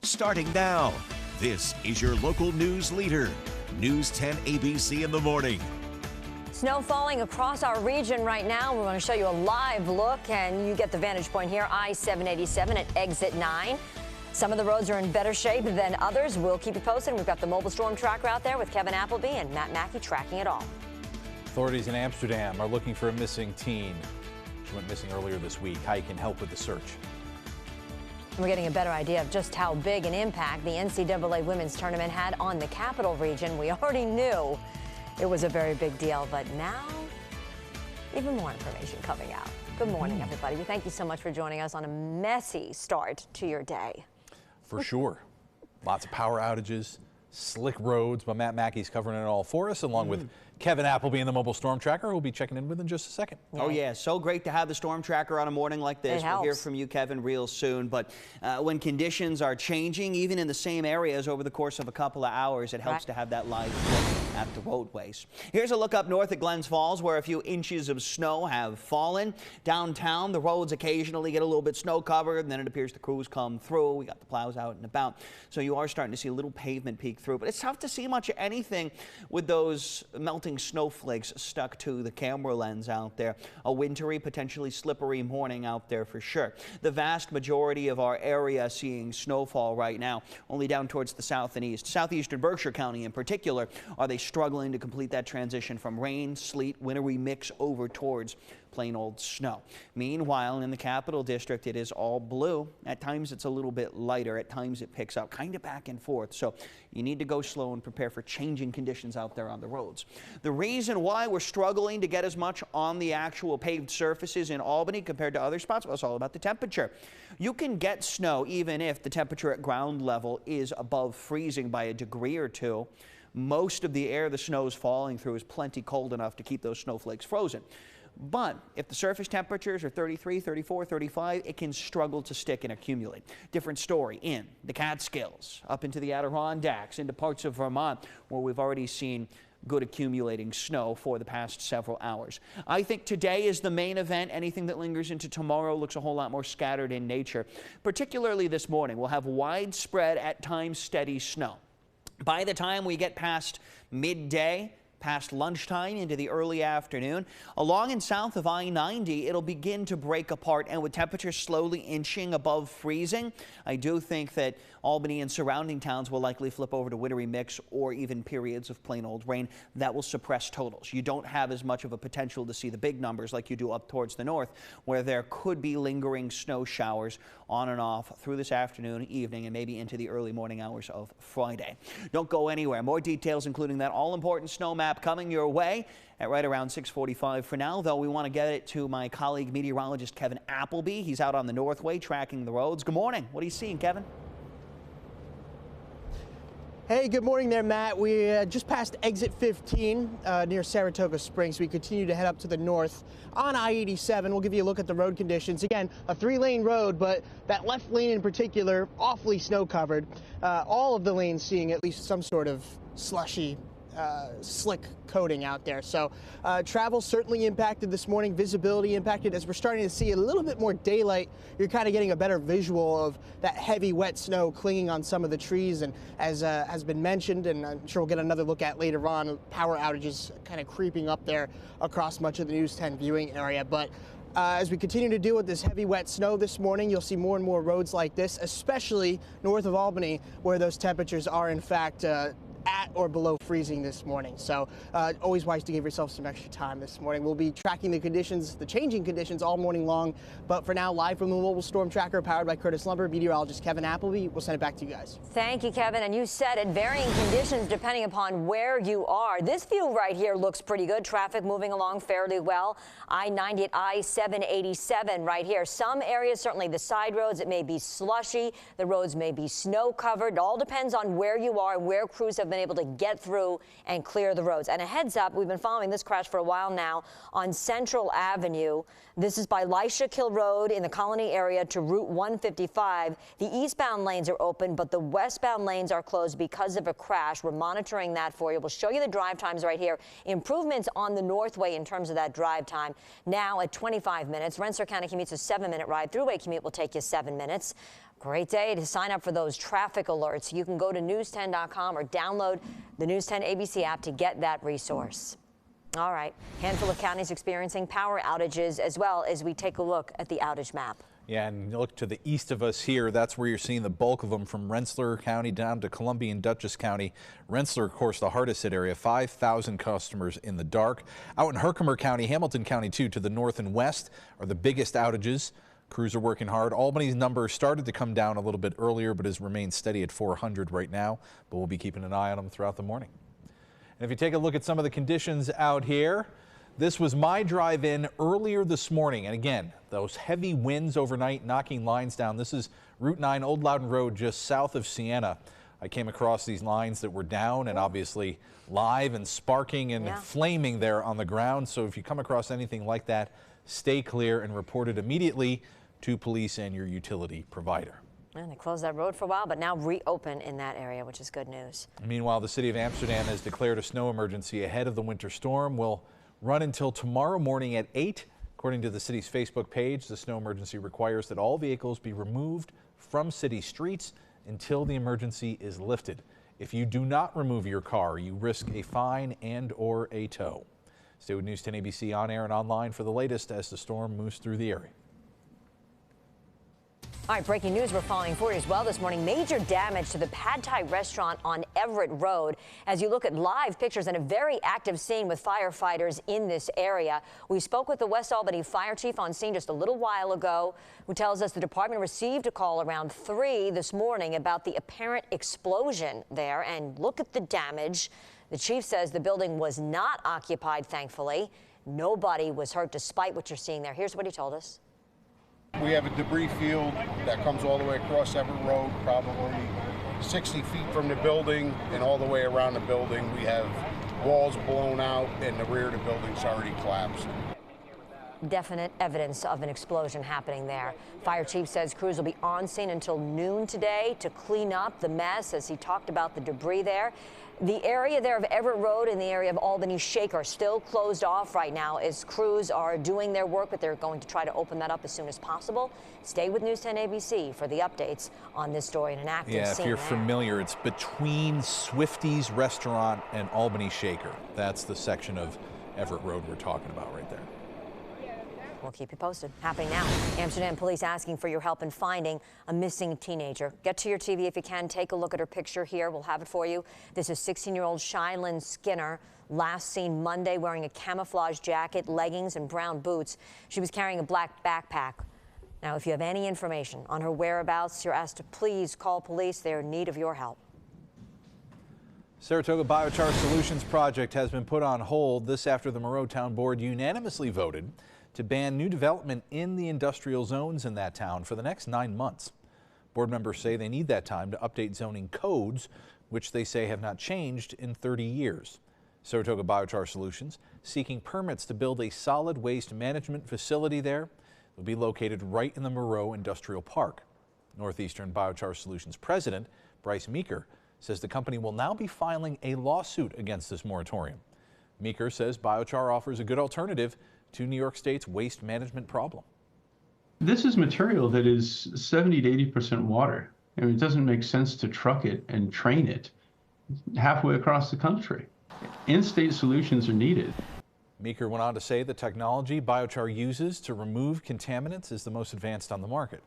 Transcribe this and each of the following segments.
starting now. This is your local news leader, News 10 ABC in the morning. Snow falling across our region right now. We want to show you a live look, and you get the vantage point here, I-787 at exit 9. Some of the roads are in better shape than others. We'll keep you posted. We've got the mobile storm tracker out there with Kevin Appleby and Matt Mackey tracking it all. Authorities in Amsterdam are looking for a missing teen. She went missing earlier this week. How you can help with the search. We're getting a better idea of just how big an impact the NCAA women's tournament had on the capital region. We already knew it was a very big deal, but now even more information coming out. Good morning, everybody. We thank you so much for joining us on a messy start to your day. For sure. Lots of power outages, slick roads, but Matt Mackey's covering it all for us, along with Kevin Appleby and the mobile storm tracker, who will be checking in with in just a second. Oh, yeah. So great to have the storm tracker on a morning like this. We'll hear from you, Kevin, real soon. But when conditions are changing, even in the same areas over the course of a couple of hours, it helps to have that live look at the roadways. Here's a look up north at Glens Falls, where a few inches of snow have fallen. Downtown, the roads occasionally get a little bit snow covered, and then it appears the crews come through. We got the plows out and about. So you are starting to see a little pavement peek through. But it's tough to see much of anything with those melting snowflakes stuck to the camera lens out there. A wintry, potentially slippery morning out there for sure. The vast majority of our area seeing snowfall right now, only down towards the south and east. Southeastern Berkshire County in particular, are they struggling to complete that transition from rain, sleet, wintry mix over towards plain old snow. Meanwhile, in the Capital District, it is all blue. At times it's a little bit lighter. At times it picks up kind of back and forth. So you need to go slow and prepare for changing conditions out there on the roads. The reason why we're struggling to get as much on the actual paved surfaces in Albany compared to other spots, well, it's all about the temperature. You can get snow even if the temperature at ground level is above freezing by a degree or two. Most of the air the snow is falling through is plenty cold enough to keep those snowflakes frozen. But if the surface temperatures are 33, 34, 35, it can struggle to stick and accumulate. Different story in the Catskills, up into the Adirondacks, into parts of Vermont, where we've already seen good accumulating snow for the past several hours. I think today is the main event. Anything that lingers into tomorrow looks a whole lot more scattered in nature. Particularly this morning, we'll have widespread, at times steady snow. By the time we get past midday, past lunchtime into the early afternoon, along and south of I-90, it'll begin to break apart, and with temperatures slowly inching above freezing, I do think that Albany and surrounding towns will likely flip over to wintry mix or even periods of plain old rain. That will suppress totals. You don't have as much of a potential to see the big numbers like you do up towards the north, where there could be lingering snow showers on and off through this afternoon, evening, and maybe into the early morning hours of Friday. Don't go anywhere. More details, including that all-important snow map, coming your way at right around 6:45. For now, though, we want to get it to my colleague meteorologist Kevin Appleby. He's out on the Northway tracking the roads. Good morning. What are you seeing, Kevin? Hey, good morning there, Matt. We just passed exit 15 near Saratoga Springs. We continue to head up to the north on I-87. We'll give you a look at the road conditions. Again, a 3-lane road, but that left lane in particular, awfully snow covered. All of the lanes seeing at least some sort of slushy slick coating out there. So travel certainly impacted this morning, visibility impacted. As we're starting to see a little bit more daylight, you're kind of getting a better visual of that heavy wet snow clinging on some of the trees. And as has been mentioned, and I'm sure we'll get another look at later on, power outages kind of creeping up there across much of the News 10 viewing area. But as we continue to deal with this heavy wet snow this morning, you'll see more and more roads like this, especially north of Albany, where those temperatures are in fact at or below freezing this morning. So always wise to give yourself some extra time this morning. We'll be tracking the conditions, the changing conditions all morning long. But for now, live from the mobile storm tracker powered by Curtis Lumber, meteorologist Kevin Appleby. We'll send it back to you guys. Thank you, Kevin. And you said it, varying conditions depending upon where you are. This view right here looks pretty good. Traffic moving along fairly well. I-90 at I-787 right here. Some areas, certainly the side roads, it may be slushy. The roads may be snow covered. It all depends on where you are and where crews have been able to get through and clear the roads. And a heads up, we've been following this crash for a while now on Central Avenue. This is by Leisha Road in the Colony area to Route 155. The eastbound lanes are open, but the westbound lanes are closed because of a crash. We're monitoring that for you. We'll show you the drive times right here. Improvements on the Northway in terms of that drive time. Now at 25 minutes. Rensselaer County commutes a 7-minute ride. Thruway commute will take you 7 minutes. Great day to sign up for those traffic alerts. You can go to news10.com or download the News 10 ABC app to get that resource. All right, handful of counties experiencing power outages as well as we take a look at the outage map. Yeah, and you look to the east of us here, that's where you're seeing the bulk of them, from Rensselaer County down to Columbia and Dutchess County. Rensselaer, of course, the hardest hit area, 5,000 customers in the dark. Out in Herkimer County, Hamilton County, too, to the north and west are the biggest outages. Crews are working hard. Albany's number started to come down a little bit earlier, but has remained steady at 400 right now. But we'll be keeping an eye on them throughout the morning. And if you take a look at some of the conditions out here, this was my drive-in earlier this morning. And again, those heavy winds overnight knocking lines down. This is Route 9 Old Loudon Road just south of Siena. I came across these lines that were down and obviously live and sparking and flaming there on the ground. So if you come across anything like that, stay clear and report it immediately to police and your utility provider. And they closed that road for a while, but now reopen in that area, which is good news. Meanwhile, the city of Amsterdam has declared a snow emergency ahead of the winter storm. Will run until tomorrow morning at 8. According to the city's Facebook page, the snow emergency requires that all vehicles be removed from city streets until the emergency is lifted. If you do not remove your car, you risk a fine and/or a tow. Stay with News 10 ABC on air and online for the latest as the storm moves through the area. All right, breaking news we're following for you as well this morning. Major damage to the Pad Thai restaurant on Everett Road. As you look at live pictures and a very active scene with firefighters in this area. We spoke with the West Albany fire chief on scene just a little while ago, who tells us the department received a call around 3 this morning about the apparent explosion there. And look at the damage. The chief says the building was not occupied, thankfully. Nobody was hurt despite what you're seeing there. Here's what he told us. We have a debris field that comes all the way across Everett Road, probably 60 feet from the building and all the way around the building. We have walls blown out and the rear of the building's already collapsed. Definite evidence of an explosion happening there. Fire chief says crews will be on scene until noon today to clean up the mess, as he talked about the debris there. The area there of Everett Road and the area of Albany Shaker are still closed off right now as crews are doing their work, but they're going to try to open that up as soon as possible. Stay with News 10 ABC for the updates on this story in an active scene. Yeah, if you're familiar, it's between Swifty's Restaurant and Albany Shaker. That's the section of Everett Road we're talking about right there. We'll keep you posted. Happening now. Amsterdam police asking for your help in finding a missing teenager. Get to your TV if you can. Take a look at her picture here. We'll have it for you. This is 16-year-old Shylin Skinner, last seen Monday wearing a camouflage jacket, leggings, and brown boots. She was carrying a black backpack. Now, if you have any information on her whereabouts, you're asked to please call police. They're in need of your help. Saratoga Biochar Solutions project has been put on hold. This after the Monroe Town Board unanimously voted to ban new development in the industrial zones in that town for the next 9 months. Board members say they need that time to update zoning codes, which they say have not changed in 30 years. Saratoga Biochar Solutions seeking permits to build a solid waste management facility there. It will be located right in the Monroe Industrial Park. Northeastern Biochar Solutions president Bryce Meeker says the company will now be filing a lawsuit against this moratorium. Meeker says biochar offers a good alternative to New York State's waste management problem. This is material that is 70 to 80% water. I mean, it doesn't make sense to truck it and train it halfway across the country. In-state solutions are needed. Meeker went on to say the technology biochar uses to remove contaminants is the most advanced on the market.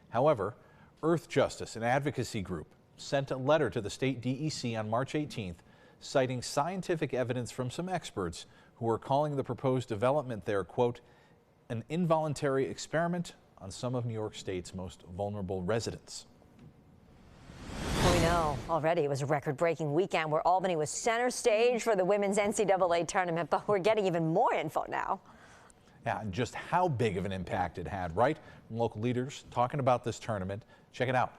However, Earth Justice, an advocacy group, sent a letter to the state DEC on March 18th citing scientific evidence from some experts who are calling the proposed development there, quote, an involuntary experiment on some of New York State's most vulnerable residents. Well, we know already it was a record-breaking weekend where Albany was center stage for the women's NCAA tournament, but we're getting even more info now. Yeah, and just how big of an impact it had, right? From local leaders talking about this tournament. Check it out.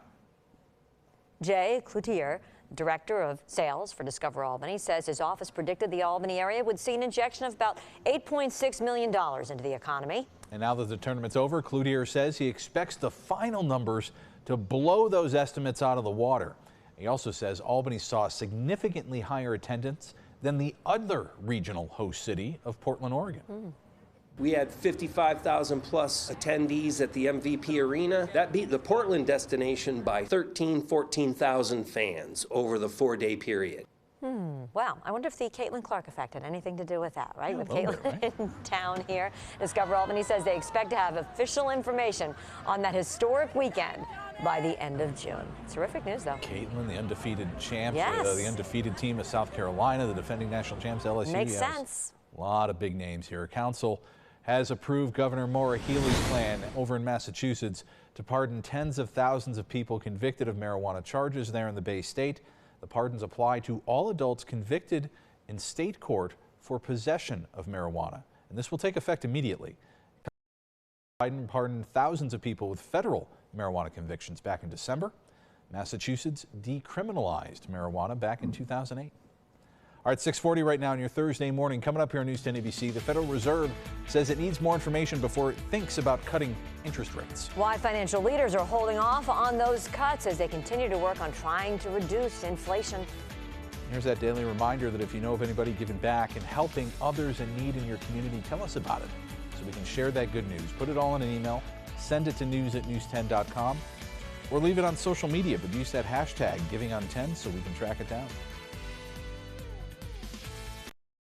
Jay Cloutier, Director of Sales for Discover Albany, says his office predicted the Albany area would see an injection of about $8.6 million into the economy. And now that the tournament's over, Cloutier says he expects the final numbers to blow those estimates out of the water. He also says Albany saw significantly higher attendance than the other regional host city of Portland, Oregon. We had 55,000 plus attendees at the MVP Arena. That beat the Portland destination by 14,000 fans over the 4-day period. Wow, I wonder if the Caitlin Clark effect had anything to do with that, right? With Caitlin in town here. Discover Albany says they expect to have official information on that historic weekend by the end of June. Terrific news, though. Caitlin, the undefeated champs, yes. The undefeated team of South Carolina, the defending national champs, LSU. Makes sense. A lot of big names here. Council has approved Governor Maura Healey's plan over in Massachusetts to pardon tens of thousands of people convicted of marijuana charges there in the Bay State. The pardons apply to all adults convicted in state court for possession of marijuana, and this will take effect immediately. Biden pardoned thousands of people with federal marijuana convictions back in December. Massachusetts decriminalized marijuana back in 2008. All right, 6:40 right now on your Thursday morning. Coming up here on News 10 ABC, the Federal Reserve says it needs more information before it thinks about cutting interest rates. Why financial leaders are holding off on those cuts as they continue to work on trying to reduce inflation. Here's that daily reminder that if you know of anybody giving back and helping others in need in your community, tell us about it so we can share that good news. Put it all in an email, send it to news@news10.com, or leave it on social media, but use that hashtag #GivingOn10 so we can track it down.